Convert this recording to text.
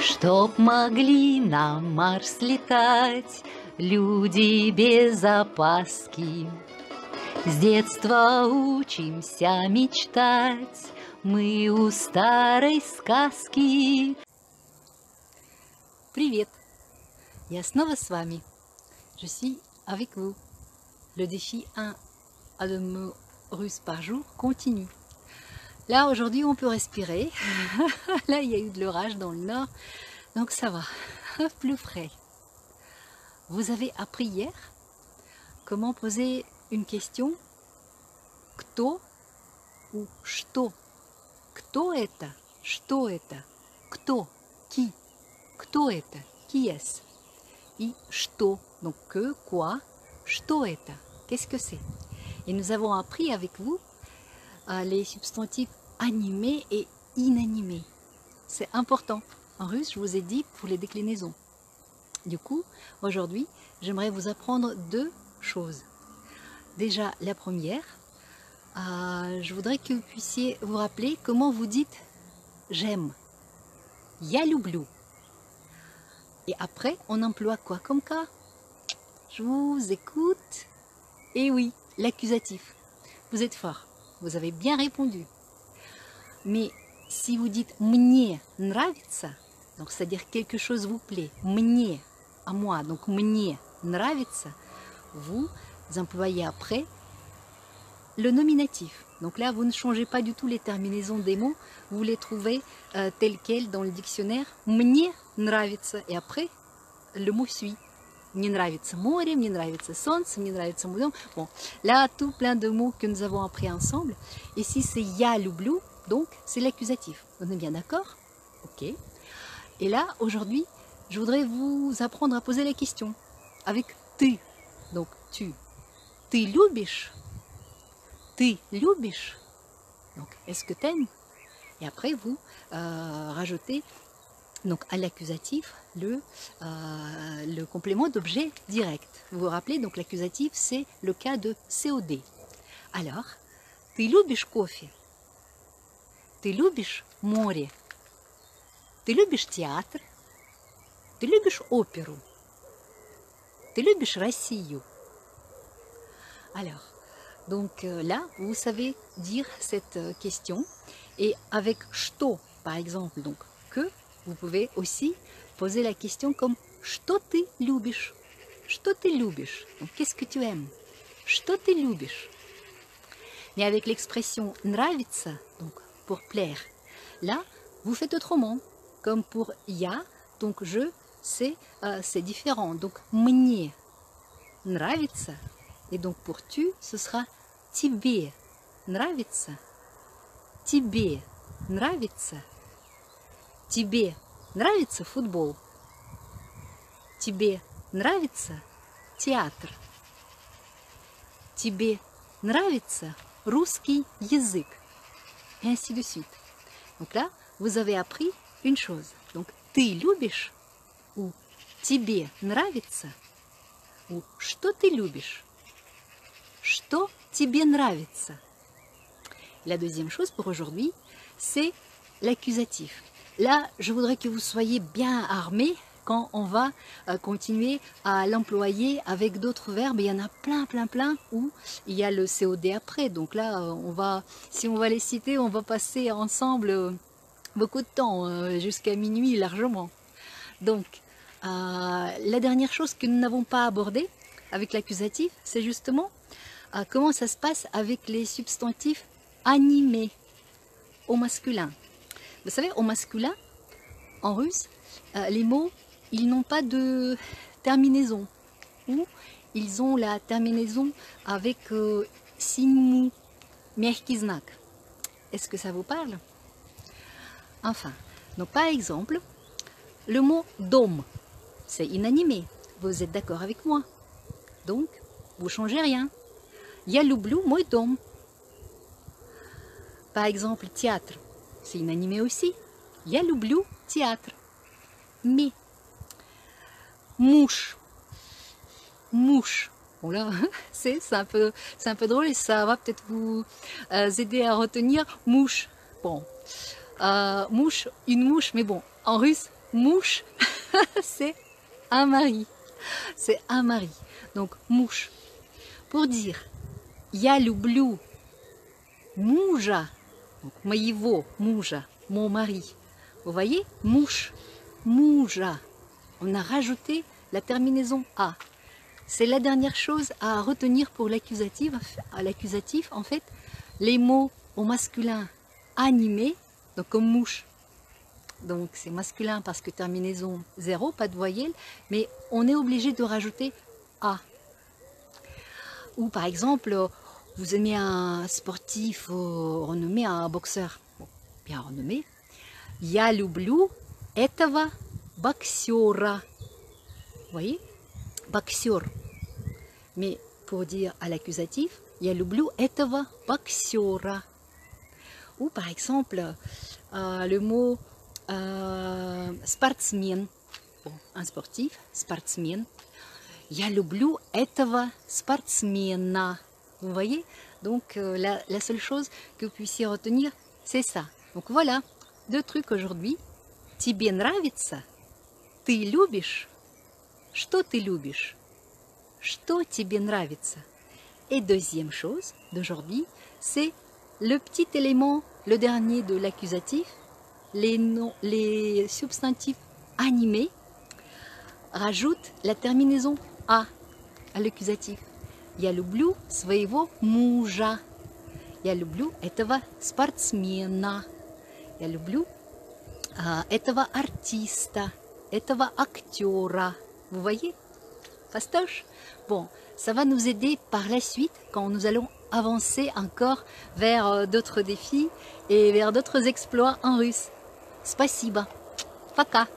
Чтоб могли на Марс летать люди без опаски. С детства учимся мечтать мы у старой сказки. Привет! Я снова с вами. Je suis avec vous. Le défi 1 à 2 mots russes par jour continue. Là, aujourd'hui, on peut respirer. Là, il y a eu de l'orage dans le nord, donc ça va, plus frais. Vous avez appris hier comment poser une question кто ou что. Кто это? Что это? Кто? Qui? Кто это? Qui est-ce? Et что, donc que, quoi, что это? Qu'est-ce que c'est? Et nous avons appris avec vous les substantifs animés et inanimés. C'est important. En russe, je vous ai dit pour les déclinaisons. Du coup, aujourd'hui, j'aimerais vous apprendre deux choses. Déjà, la première, je voudrais que vous puissiez vous rappeler comment vous dites « j'aime ». « Я люблю ». Et après, on emploie quoi comme cas? Je vous écoute. Et oui, l'accusatif. Vous êtes fort. Vous avez bien répondu. Mais si vous dites мне нравится, donc c'est-à-dire quelque chose vous plaît, мне, à moi, donc мне нравится, vous employez après le nominatif. Donc là, vous ne changez pas du tout les terminaisons des mots, vous les trouvez tels quels dans le dictionnaire. Мне нравится, et après, le mot suit. Мне нравится море, мне нравится солнце, мне нравится мой дом. Bon, là, tout plein de mots que nous avons appris ensemble. Et si c'est я люблю, donc c'est l'accusatif. On est bien d'accord? Ok. Et là, aujourd'hui, je voudrais vous apprendre à poser la question avec ты. Donc tu. Ты любишь? Ты любишь? Donc, est-ce que t'aimes? Et après, vous rajoutez donc à l'accusatif le complément d'objet direct. Vous vous rappelez, donc l'accusatif, c'est le cas de COD. Alors, ты любишь кофе? Ты любишь море? Ты любишь театр? Ты любишь оперу? Ты любишь Россию? Alors, donc là, vous savez dire cette question. Et avec что, par exemple, donc que, vous pouvez aussi poser la question comme что ты любишь? Что ты любишь? Donc qu'est-ce que tu aimes? Что ты любишь? Mais avec l'expression нравится, donc pour plaire, là, vous faites autrement. Comme pour я, donc je, c'est différent. Donc мне нравится. Et donc pour tu, ce sera тебе нравится. Тебе нравится. Тебе нравится футбол? Тебе нравится театр? Тебе нравится русский язык? Et ainsi de suite. Donc là, vous avez appris une chose. Donc, ты любишь ou тебе нравится ou что ты любишь? Что тебе нравится? La deuxième chose pour aujourd'hui, c'est l'accusatif. Là, je voudrais que vous soyez bien armés quand on va continuer à l'employer avec d'autres verbes. Il y en a plein où il y a le COD après. Donc là, si on va les citer, on va passer ensemble beaucoup de temps, jusqu'à minuit largement. Donc, la dernière chose que nous n'avons pas abordée avec l'accusatif, c'est justement comment ça se passe avec les substantifs animés au masculin. Vous savez, au masculin, en russe, les mots, ils n'ont pas de terminaison. Ou ils ont la terminaison avec signe mou, мягкий знак. Est-ce que ça vous parle? Enfin, donc par exemple, le mot dom, c'est inanimé. Vous êtes d'accord avec moi? Donc, vous ne changez rien. Я люблю мой дом. Par exemple, théâtre, c'est inanimé aussi. Я люблю théâtre. Mais, mouche. Mouche. Bon là, c'est un peu drôle et ça va peut-être vous aider à retenir mouche. Bon, mouche, une mouche, mais bon, en russe, Mouche, c'est un mari. C'est un mari. Donc, mouche. Pour dire, я люблю мужа, моего мужа, mon mari. Vous voyez, mouche, mouja. On a rajouté la terminaison A. C'est la dernière chose à retenir pour l'accusatif. En fait, les mots au masculin animés, donc comme mouche, donc c'est masculin parce que terminaison 0, pas de voyelle, mais on est obligé de rajouter A. Ou par exemple, vous aimez un sportif renommé, un boxeur, bon, bien renommé, я люблю этого боксера. Vous voyez, boxeur. Mais pour dire à l'accusatif, я люблю этого боксера. Ou par exemple, le mot спортсмен, bon, un sportif, спортсмен. Я люблю этого спортсмена. Vous voyez? Donc la seule chose que vous puissiez retenir, c'est ça. Donc voilà, 2 trucs aujourd'hui. Тебе нравится? Ты любишь? Что ты любишь? Что тебе нравится? Et deuxième chose d'aujourd'hui, c'est le petit élément, le dernier de l'accusatif, les substantifs animés rajoutent la terminaison A à l'accusatif. Я люблю своего мужа. Я люблю этого спортсмена. Я люблю этого артиста, этого актера. Vous voyez? Fastoche? Bon, ça va nous aider par la suite quand nous allons avancer encore vers d'autres défis et vers d'autres exploits en russe. Спасибо. Пока.